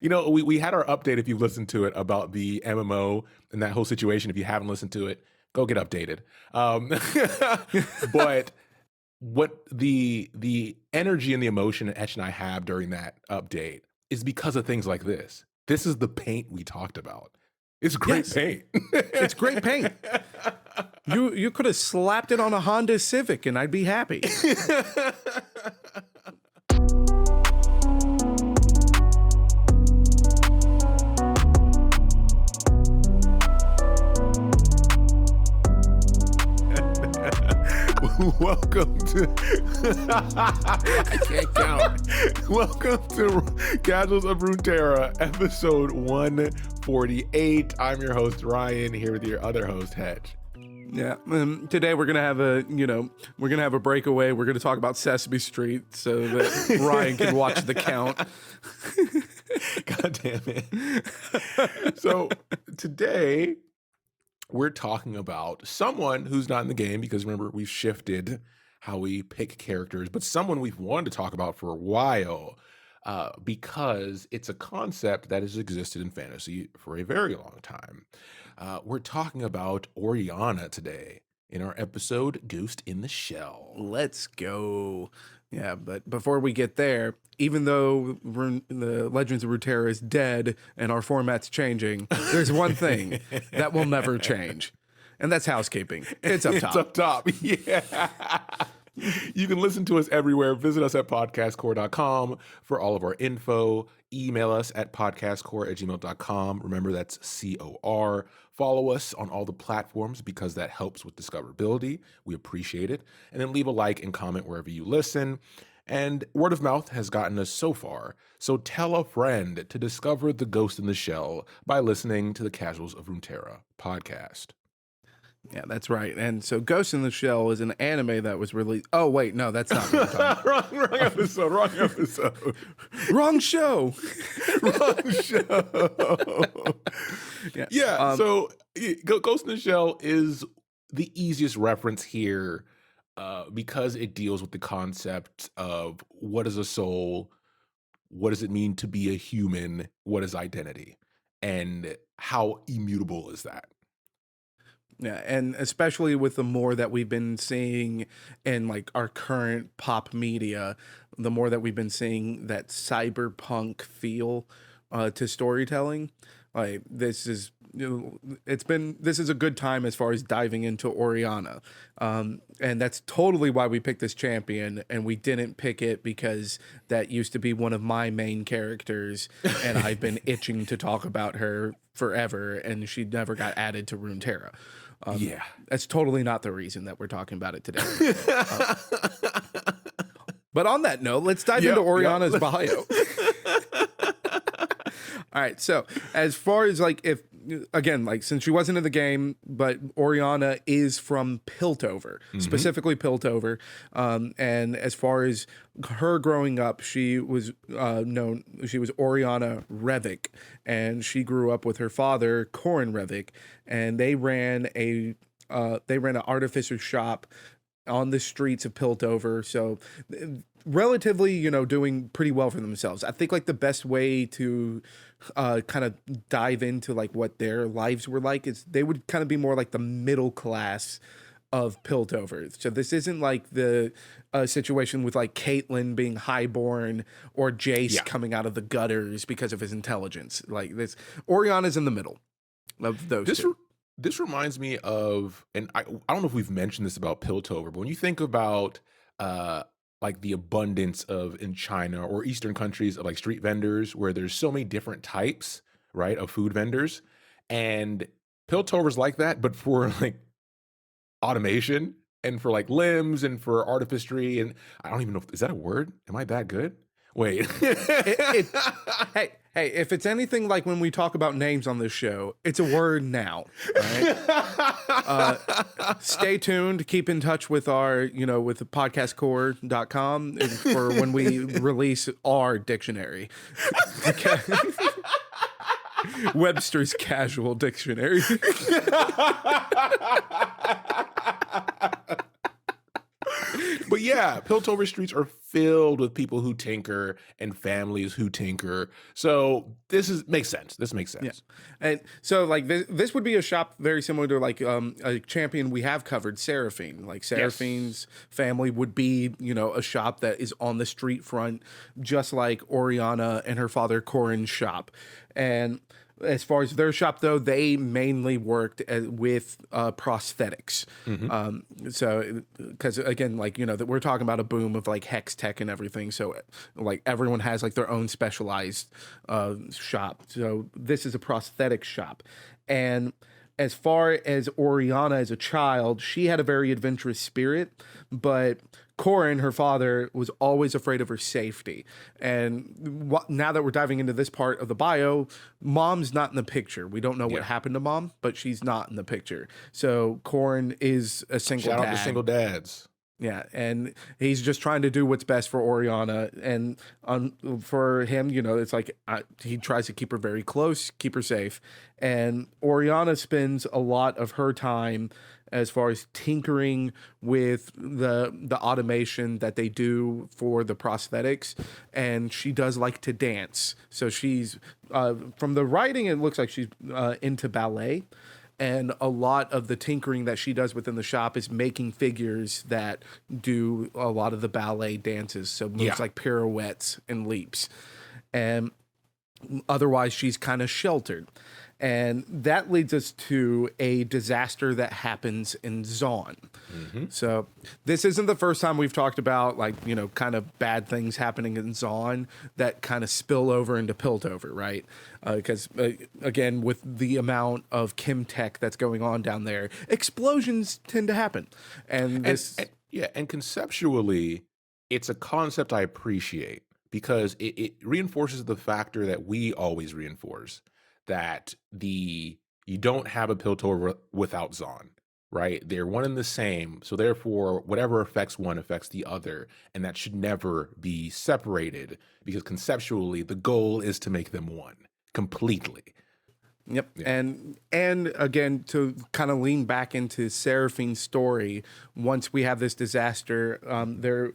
We had our update, if you listened to it, about the MMO and that whole situation. If you haven't listened to it, go get updated. But what the energy and the emotion that Etch and I have during that update is because of things like this. This is the paint we talked about. It's great paint. It's great paint. You could have slapped it on a Honda Civic and I'd be happy. Welcome to I can't count. Welcome to Casuals of Runeterra, episode 148. I'm your host Ryan, here with your other host Hedge. Yeah, today we're gonna have a breakaway. We're gonna talk about Sesame Street so that Ryan can watch the count. God damn it! So today we're talking about someone who's not in the game, because remember, we've shifted how we pick characters, but someone we've wanted to talk about for a while because it's a concept that has existed in fantasy for a very long time. We're talking about Orianna today in our episode Ghost in the Shell. Let's go. Yeah, but before we get there, even though the Legends of Runeterra is dead and our format's changing, there's one thing that will never change, and that's housekeeping. It's up top. It's up top, yeah. You can listen to us everywhere. Visit us at podcastcore.com for all of our info. Email us at podcastcore@gmail.com. Remember, that's COR. Follow us on all the platforms because that helps with discoverability. We appreciate it. And then leave a like and comment wherever you listen. And word of mouth has gotten us so far. So tell a friend to discover the Ghost in the Shell by listening to the Casuals of Runeterra podcast. Yeah, that's right. And so Ghost in the Shell is an anime that was released. Oh, wait, no, that's not what I'm talking about. Wrong episode. Wrong show. Wrong show. Yeah. So Ghost in the Shell is the easiest reference here because it deals with the concept of what is a soul, what does it mean to be a human, what is identity, and how immutable is that? Yeah, and especially with the more that we've been seeing in like our current pop media, the more that we've been seeing that cyberpunk feel to storytelling, like this is this is a good time as far as diving into Orianna, and that's totally why we picked this champion, and we didn't pick it because that used to be one of my main characters, and I've been itching to talk about her forever, and she never got added to Runeterra. Yeah, that's totally not the reason that we're talking about it today. But on that note, let's dive into Orianna's bio. All right, so as far as like since she wasn't in the game, but Orianna is from Piltover, specifically Piltover, and as far as her growing up, she was Orianna Revik, and she grew up with her father, Corin Revik, and they ran an artificer shop on the streets of Piltover, so relatively, doing pretty well for themselves. I think like the best way to kind of dive into like what their lives were like is they would kind of be more like the middle class of Piltover. So this isn't like the situation with like Caitlyn being highborn or Jace coming out of the gutters because of his intelligence. Like this, Orianna's in the middle of those two. This reminds me of, and I don't know if we've mentioned this about Piltover, but when you think about like the abundance in China or Eastern countries of like street vendors where there's so many different types, right, of food vendors, and Piltover's like that, but for like automation and for like limbs and for artistry, and I don't even know is that a word? Am I that good? Wait. Hey, if it's anything like when we talk about names on this show, it's a word now. Right? Stay tuned. Keep in touch with our, with podcastcore.com for when we release our dictionary. Webster's Casual Dictionary. But But yeah, Piltover streets are filled with people who tinker and families who tinker. So makes sense. This makes Yeah. sense. And so like this would be a shop very similar to like a champion we have covered, Seraphine. Like Seraphine's family would be, a shop that is on the street front, just like Orianna and her father Corin's shop. And as far as their shop, though, they mainly worked with prosthetics. So, because again, like, that we're talking about a boom of like hex tech and everything. So, like, everyone has like their own specialized shop. So, this is a prosthetic shop. And as far as Orianna as a child, she had a very adventurous spirit, but Corin, her father, was always afraid of her safety. And now that we're diving into this part of the bio, Mom's not in the picture. We don't know what happened to Mom, but she's not in the picture. So Corin is a single dad. Shout out to single dads. Yeah, and he's just trying to do what's best for Orianna. And for him, it's like he tries to keep her very close, keep her safe. And Orianna spends a lot of her time as far as tinkering with the automation that they do for the prosthetics. And she does like to dance. So she's, from the writing, it looks like she's into ballet. And a lot of the tinkering that she does within the shop is making figures that do a lot of the ballet dances. So moves like pirouettes and leaps. And otherwise, she's kind of sheltered. And that leads us to a disaster that happens in Zaun. So this isn't the first time we've talked about kind of bad things happening in Zaun that kind of spill over into Piltover, right? Because again, with the amount of chem tech that's going on down there, explosions tend to happen. And conceptually, it's a concept I appreciate because it reinforces the factor that we always reinforce, that you don't have a Piltover without Zaun, right? They're one and the same. So therefore, whatever affects one affects the other. And that should never be separated because conceptually, the goal is to make them one completely. Yep. Yeah. And again, to kind of lean back into Seraphine's story, once we have this disaster, there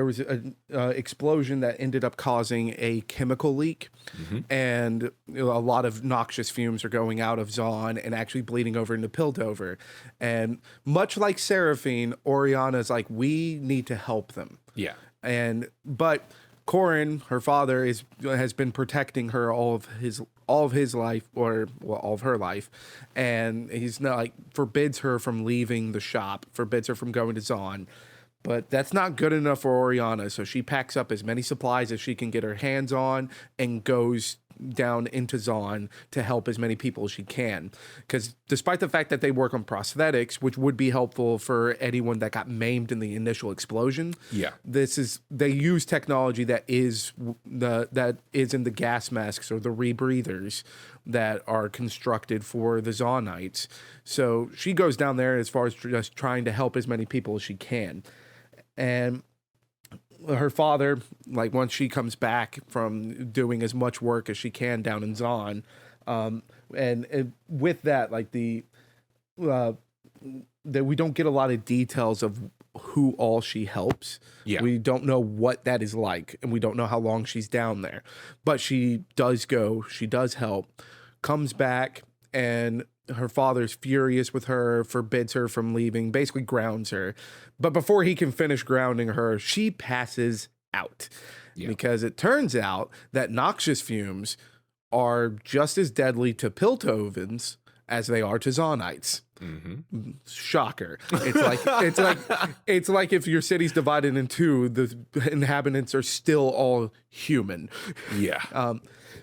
was an explosion that ended up causing a chemical leak, and a lot of noxious fumes are going out of Zaun and actually bleeding over into Piltover. And much like Seraphine, Orianna's like, we need to help them. Yeah. But Corin, her father, has been protecting her all of his life, all of her life, and he's not forbids her from leaving the shop, forbids her from going to Zaun. But that's not good enough for Orianna, so she packs up as many supplies as she can get her hands on and goes down into Zaun to help as many people as she can. Because despite the fact that they work on prosthetics, which would be helpful for anyone that got maimed in the initial explosion, they use technology that is in the gas masks or the rebreathers that are constructed for the Zaunites. So she goes down there as far as just trying to help as many people as she can. And her father, once she comes back from doing as much work as she can down in Zaun, and with that, that we don't get a lot of details of who all she helps. Yeah. We don't know what that is like, and we don't know how long she's down there. But she does go, she does help, comes back, and her father's furious with her, forbids her from leaving, basically grounds her. But before he can finish grounding her, she passes out. Yeah. Because it turns out that noxious fumes are just as deadly to Piltovans as they are to Zaunites. Shocker. It's like if your city's divided in two, the inhabitants are still all human. Yeah.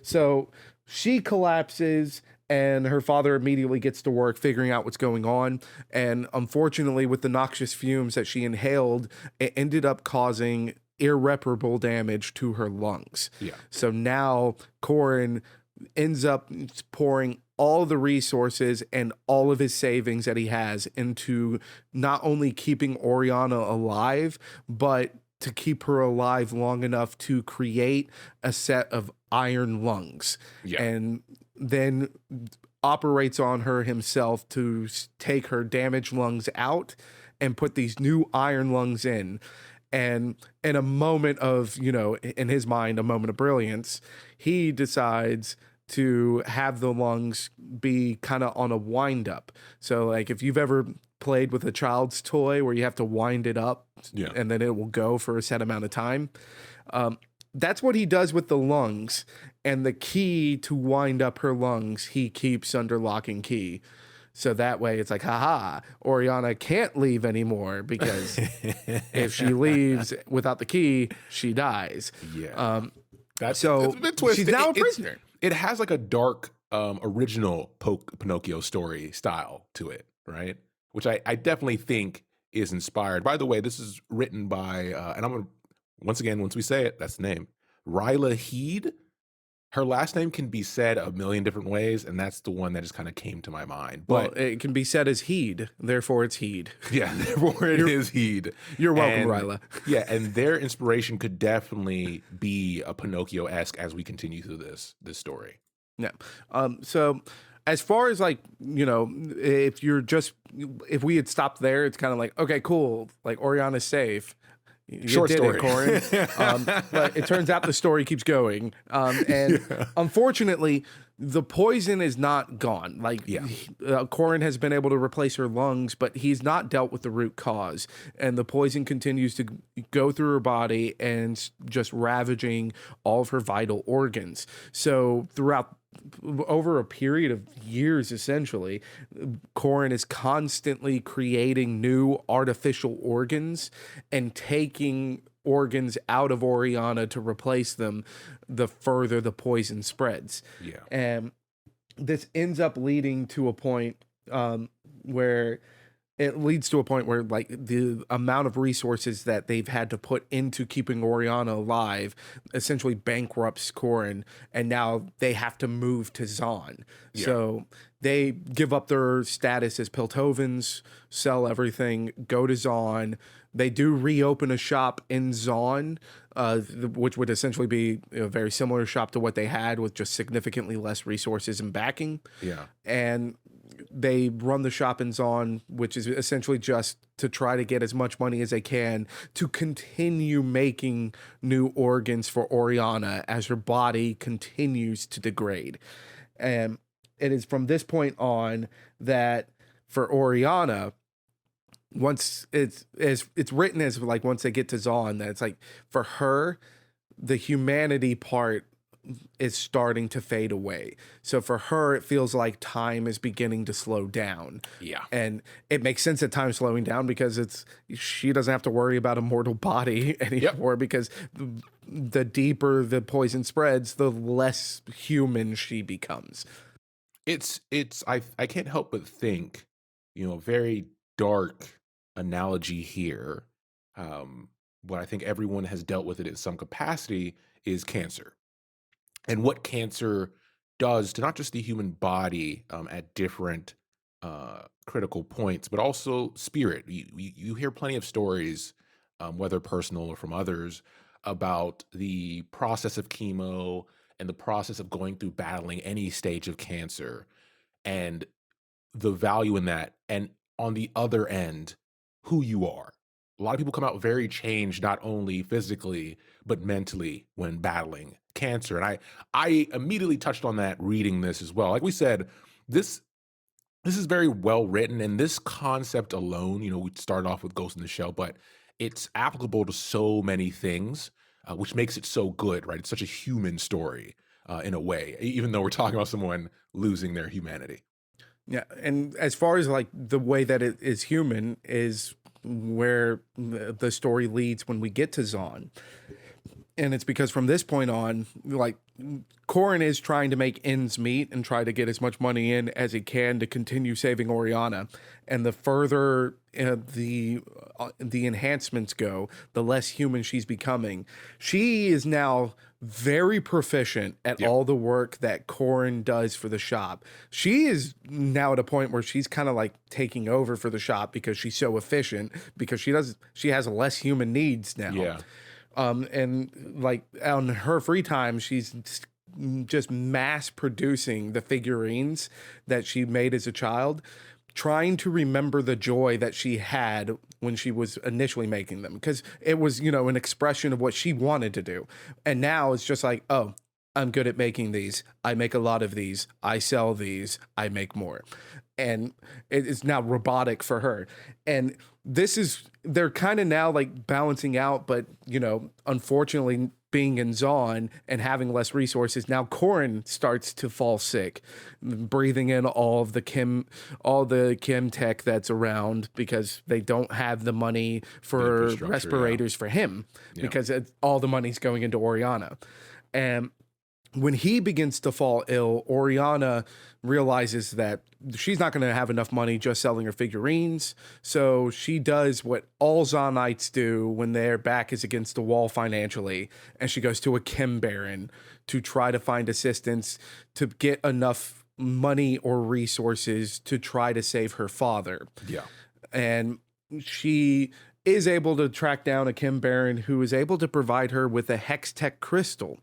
So she collapses, and her father immediately gets to work figuring out what's going on. And unfortunately, with the noxious fumes that she inhaled, it ended up causing irreparable damage to her lungs. Yeah. So now Corin ends up pouring all the resources and all of his savings that he has into not only keeping Orianna alive, but to keep her alive long enough to create a set of iron lungs. Yeah. And then operates on her himself to take her damaged lungs out and put these new iron lungs in. And in a moment of, in his mind, a moment of brilliance, he decides to have the lungs be kind of on a wind up. So like if you've ever played with a child's toy where you have to wind it up and then it will go for a set amount of time. That's what he does with the lungs, and the key to wind up her lungs, he keeps under lock and key. So that way it's like, haha, Orianna can't leave anymore because if she leaves without the key, she dies. Yeah. That's a bit twisted. She's now a prisoner. It has like a dark original Pinocchio story style to it, right? Which I definitely think is inspired. By the way, this is written by, and I'm going to, once again, once we say it, that's the name, Rayla Heide. Her last name can be said a million different ways, and that's the one that just kind of came to my mind. But it can be said as Heide, therefore it's Heide. Yeah, therefore it is Heide. You're welcome, Rayla. Yeah, and their inspiration could definitely be a Pinocchio-esque as we continue through this story. Yeah. So as far as like, if we had stopped there, it's kind of like, okay, cool. Like Orianna's safe. Short story. Corin. But it turns out the story keeps going. Unfortunately, the poison is not gone. Like Corin has been able to replace her lungs, but he's not dealt with the root cause. And the poison continues to go through her body and just ravaging all of her vital organs. So throughout over a period of years, essentially, Corin is constantly creating new artificial organs and taking organs out of Orianna to replace them the further the poison spreads. Yeah. And this ends up leading to a point where like the amount of resources that they've had to put into keeping Orianna alive essentially bankrupts Corin, and now they have to move to Zaun. Yeah. So they give up their status as Piltovans, sell everything, go to Zaun. They do reopen a shop in Zaun, which would essentially be a very similar shop to what they had with just significantly less resources and backing. Yeah. And they run the shop in Zaun, which is essentially just to try to get as much money as they can to continue making new organs for Orianna as her body continues to degrade. And it is from this point on that for Orianna, once it's written as like once they get to Zaun, that it's like for her, the humanity part is starting to fade away. So for her, it feels like time is beginning to slow down. Yeah. And it makes sense that time's slowing down because she doesn't have to worry about a mortal body anymore because the deeper the poison spreads, the less human she becomes. I can't help but think, very dark analogy here. What I think everyone has dealt with it in some capacity is cancer. And what cancer does to not just the human body at different critical points, but also spirit. You hear plenty of stories, whether personal or from others, about the process of chemo and the process of going through battling any stage of cancer and the value in that. And on the other end, who you are. A lot of people come out very changed, not only physically, but mentally when battling cancer. And I immediately touched on that reading this as well. Like we said, this is very well written, and this concept alone, we started off with Ghost in the Shell, but it's applicable to so many things, which makes it so good, right? It's such a human story in a way, even though we're talking about someone losing their humanity. Yeah, and as far as like the way that it is human is where the story leads when we get to Zaun. And it's because from this point on, like, Corin is trying to make ends meet and try to get as much money in as he can to continue saving Orianna. And the further the enhancements go, the less human she's becoming. She is now very proficient at all the work that Corin does for the shop. She is now at a point where she's kind of like taking over for the shop because she's so efficient, because she has less human needs now. Yeah. And like on her free time, she's just mass producing the figurines that she made as a child. trying to remember the joy that she had when she was initially making them, because it was, an expression of what she wanted to do. And now it's just like, oh, I'm good at making these. I make a lot of these. I sell these. I make more. And it is now robotic for her. And they're kind of now like balancing out, but, unfortunately, being in Zaun and having less resources, now Corrin starts to fall sick, breathing in all the chem tech that's around, because they don't have the money for respirators for him, because all the money's going into Orianna. And when he begins to fall ill, Orianna realizes that she's not going to have enough money just selling her figurines. So she does what all Zaunites do when their back is against the wall financially, and she goes to a chem baron to try to find assistance to get enough money or resources to try to save her father. Yeah. And she is able to track down a chem baron who is able to provide her with a hex tech crystal.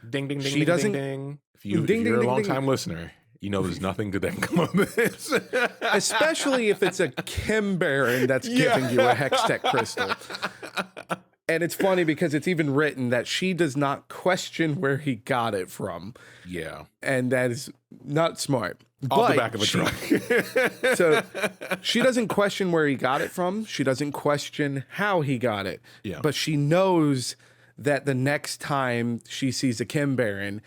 Ding, ding, ding, she doesn't, ding. If you're a long-time listener, you know there's nothing to then come of this. Especially if it's a chem baron that's giving you a hex tech crystal. And it's funny because it's even written that she does not question where he got it from. Yeah. And that is not smart. Off the back of a truck. So she doesn't question where he got it from. She doesn't question how he got it. Yeah. But she knows that the next time she sees a chem baron,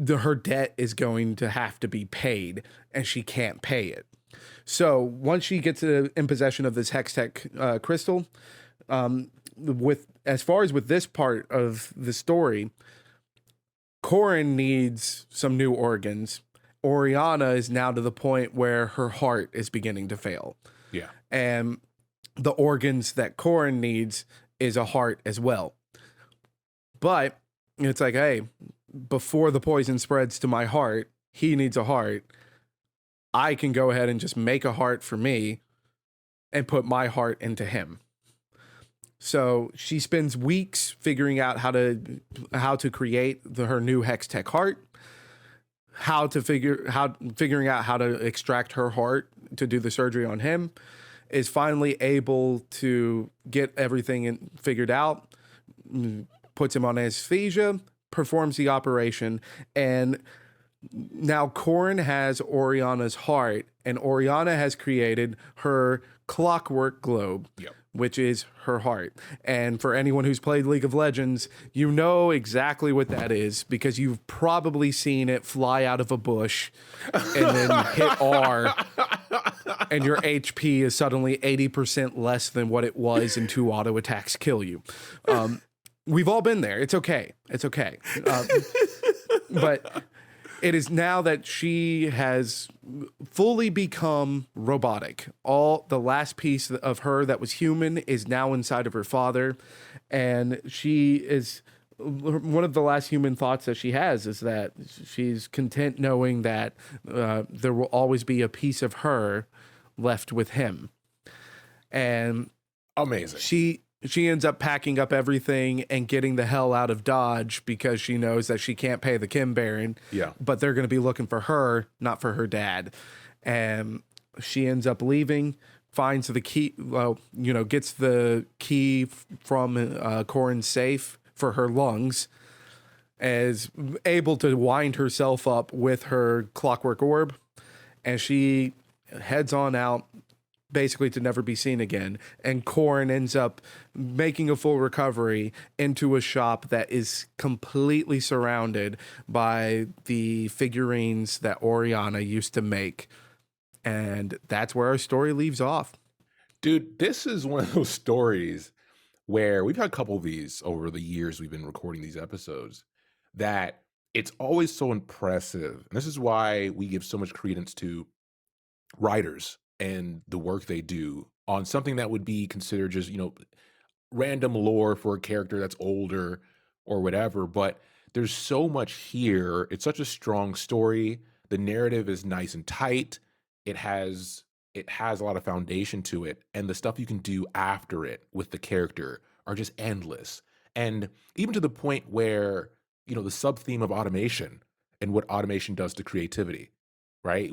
her debt is going to have to be paid, and she can't pay it. So once she gets in possession of this Hextech crystal, as far as with this part of the story, Corrin needs some new organs. Orianna is now to the point where her heart is beginning to fail. Yeah. And the organs that Corrin needs is a heart as well. But it's like, hey, before the poison spreads to my heart, he needs a heart. I can go ahead and just make a heart for me and put my heart into him. So she spends weeks figuring out how to create her new Hextech heart, figuring out how to extract her heart to do the surgery on him, is finally able to get everything figured out, puts him on anesthesia, performs the operation, and now Corrin has Orianna's heart, and Orianna has created her clockwork globe, which is her heart. And for anyone who's played League of Legends, you know exactly what that is, because you've probably seen it fly out of a bush and then hit R, and your HP is suddenly 80% less than what it was, and 2 auto attacks kill you. We've all been there. It's okay. It's okay. But it is now that she has fully become robotic. The last piece of her that was human is now inside of her father. And she is, one of the last human thoughts that she has is that she's content knowing that there will always be a piece of her left with him. And amazing. She ends up packing up everything and getting the hell out of Dodge, because she knows that she can't pay the Kim Baron. Yeah. But they're going to be looking for her, not for her dad. And she ends up leaving, finds the key, gets the key from Corrin's safe for her lungs, is able to wind herself up with her clockwork orb, and she heads on out, basically to never be seen again. And Corrin ends up making a full recovery into a shop that is completely surrounded by the figurines that Orianna used to make. And that's where our story leaves off. Dude, this is one of those stories where we've had a couple of these over the years we've been recording these episodes, that it's always so impressive. And this is why we give so much credence to writers and the work they do on something that would be considered just, random lore for a character that's older or whatever. But there's so much here. It's such a strong story. The narrative is nice and tight. It has a lot of foundation to it. And the stuff you can do after it with the character are just endless. And even to the point where, the sub-theme of automation and what automation does to creativity, right?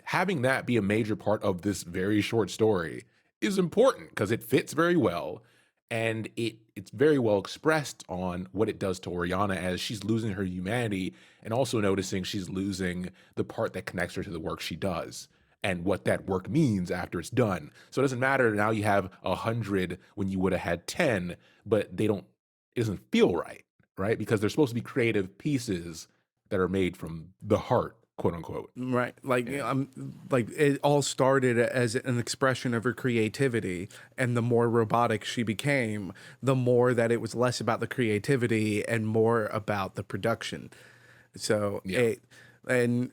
having that be a major part of this very short story is important because it fits very well, and it's very well expressed on what it does to Orianna as she's losing her humanity, and also noticing she's losing the part that connects her to the work she does and what that work means after it's done. So it doesn't matter now you have 100 when you would have had 10, but it doesn't feel right, right? Because they're supposed to be creative pieces that are made from the heart, quote unquote. Right. Like like it all started as an expression of her creativity, and the more robotic she became, the more that it was less about the creativity and more about the production. So and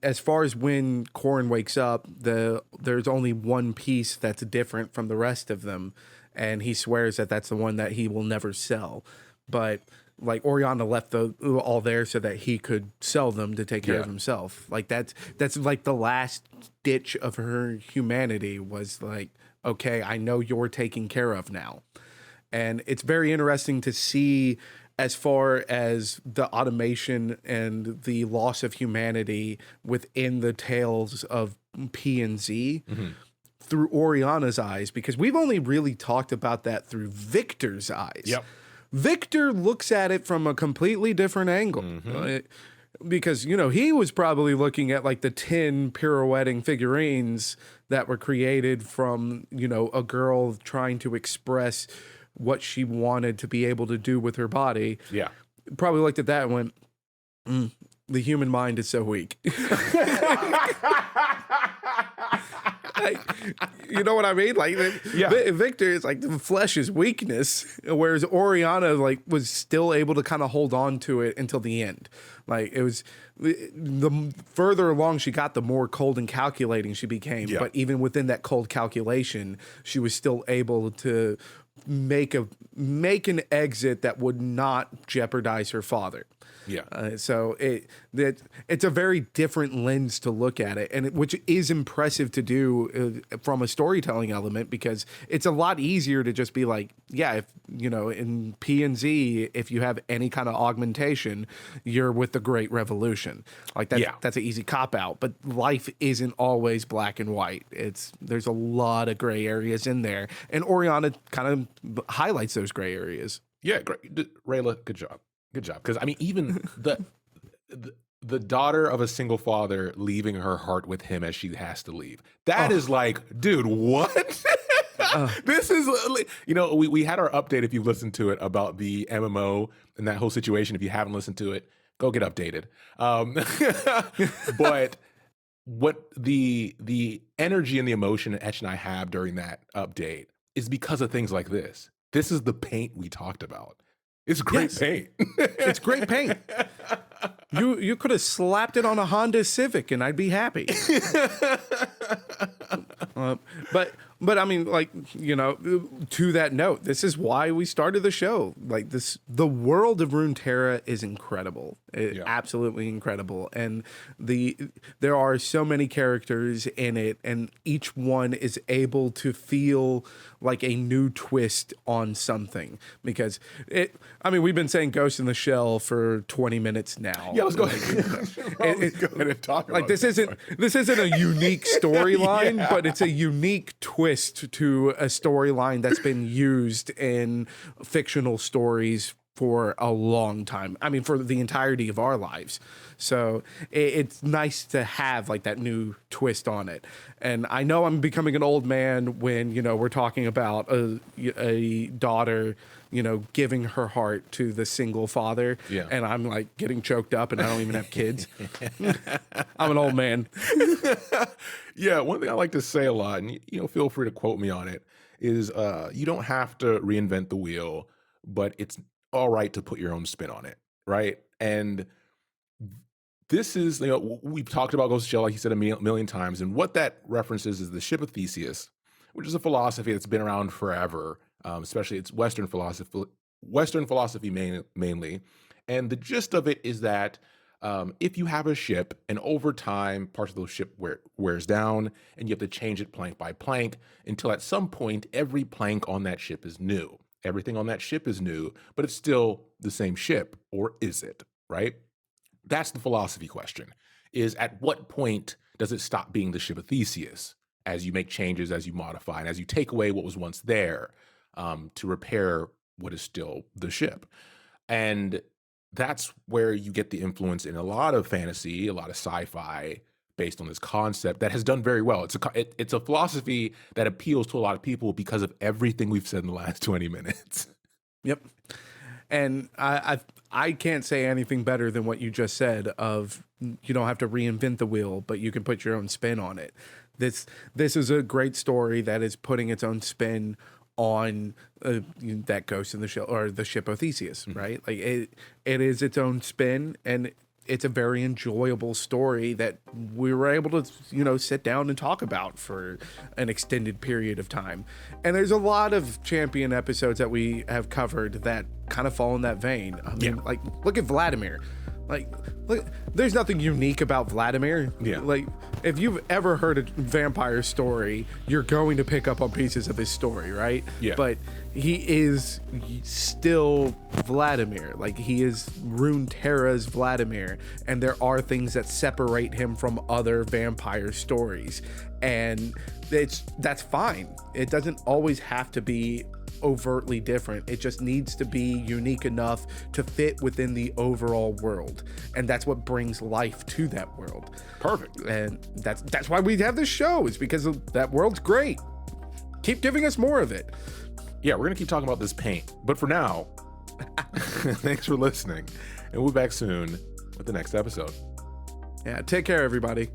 as far as when Corin wakes up, there's only one piece that's different from the rest of them, and he swears that that's the one that he will never sell. But like Orianna left all there so that he could sell them to take care of himself. Like that's like the last ditch of her humanity was like, okay, I know you're taken care of now. And it's very interesting to see as far as the automation and the loss of humanity within the tales of P and Z through Orianna's eyes, because we've only really talked about that through Victor's eyes. Yep. Victor looks at it from a completely different angle. Because, he was probably looking at like the 10 pirouetting figurines that were created from, a girl trying to express what she wanted to be able to do with her body. Yeah. Probably looked at that and went, the human mind is so weak. Like, you know what I mean? Like, Victor is like the flesh is weakness, whereas Orianna like was still able to kind of hold on to it until the end. Like it was the further along she got, the more cold and calculating she became. But even within that cold calculation, she was still able to make an exit that would not jeopardize her father. So it's a very different lens to look at it, and which is impressive to do from a storytelling element, because it's a lot easier to just be like, if in P and Z, if you have any kind of augmentation, you're with the Great Revolution. Like that's an easy cop out. But life isn't always black and white. There's a lot of gray areas in there, and Orianna kind of highlights those gray areas. Yeah, great, Rayla, good job. Good job. Because, I mean, even the daughter of a single father leaving her heart with him as she has to leave. That is like, dude, what? This is, we had our update, if you've listened to it, about the MMO and that whole situation. If you haven't listened to it, go get updated. But what the energy and the emotion that Etch and I have during that update is because of things like this. This is the paint we talked about. It's great paint. It's great paint. You could have slapped it on a Honda Civic and I'd be happy. But I mean, like, to that note, this is why we started the show. Like the world of Runeterra is incredible. Absolutely incredible. And there are so many characters in it, and each one is able to feel like a new twist on something, because we've been saying Ghost in the Shell for 20 minutes now. Yeah, let's go ahead. Go ahead and talk about this isn't a unique storyline, but it's a unique twist to a storyline that's been used in fictional stories for a long time. I mean, for the entirety of our lives. So it's nice to have like that new twist on it. And I know I'm becoming an old man when, we're talking about a daughter, giving her heart to the single father. Yeah. And I'm like getting choked up and I don't even have kids. I'm an old man. Yeah. One thing I like to say a lot, and feel free to quote me on it, is you don't have to reinvent the wheel, but it's all right to put your own spin on it. Right. And this is, we've talked about Ghost Shell, like you said, a million times. And what that references is the ship of Theseus, which is a philosophy that's been around forever, especially it's Western philosophy mainly. And the gist of it is that if you have a ship and over time, parts of the ship wears down and you have to change it plank by plank until at some point, every plank on that ship is new. Everything on that ship is new, but it's still the same ship, or is it, right? That's the philosophy question. is at what point does it stop being the ship of Theseus as you make changes, as you modify, and as you take away what was once there to repair what is still the ship. And that's where you get the influence in a lot of fantasy, a lot of sci-fi based on this concept that has done very well. It's a philosophy that appeals to a lot of people because of everything we've said in the last 20 minutes. Yep. And I can't say anything better than what you just said of you don't have to reinvent the wheel, but you can put your own spin on it. This is a great story that is putting its own spin on that Ghost in the Shell or the ship of Theseus, right? Like it is its own spin, and it's a very enjoyable story that we were able to, sit down and talk about for an extended period of time. And there's a lot of Champion episodes that we have covered that kind of fall in that vein. I mean, like, look at Vladimir. Like, look, there's nothing unique about Vladimir. Yeah. Like, if you've ever heard a vampire story, you're going to pick up on pieces of his story, right? Yeah. But he is still Vladimir. Like, he is Runeterra's Vladimir. And there are things that separate him from other vampire stories. And that's fine. It doesn't always have to be overtly different. It just needs to be unique enough to fit within the overall world, and that's what brings life to that world. Perfect. And that's why we have this show, is because that world's great. Keep giving us more of it. Yeah, we're gonna keep talking about this paint, but for now, thanks for listening, and we'll be back soon with the next episode. Yeah, take care, everybody.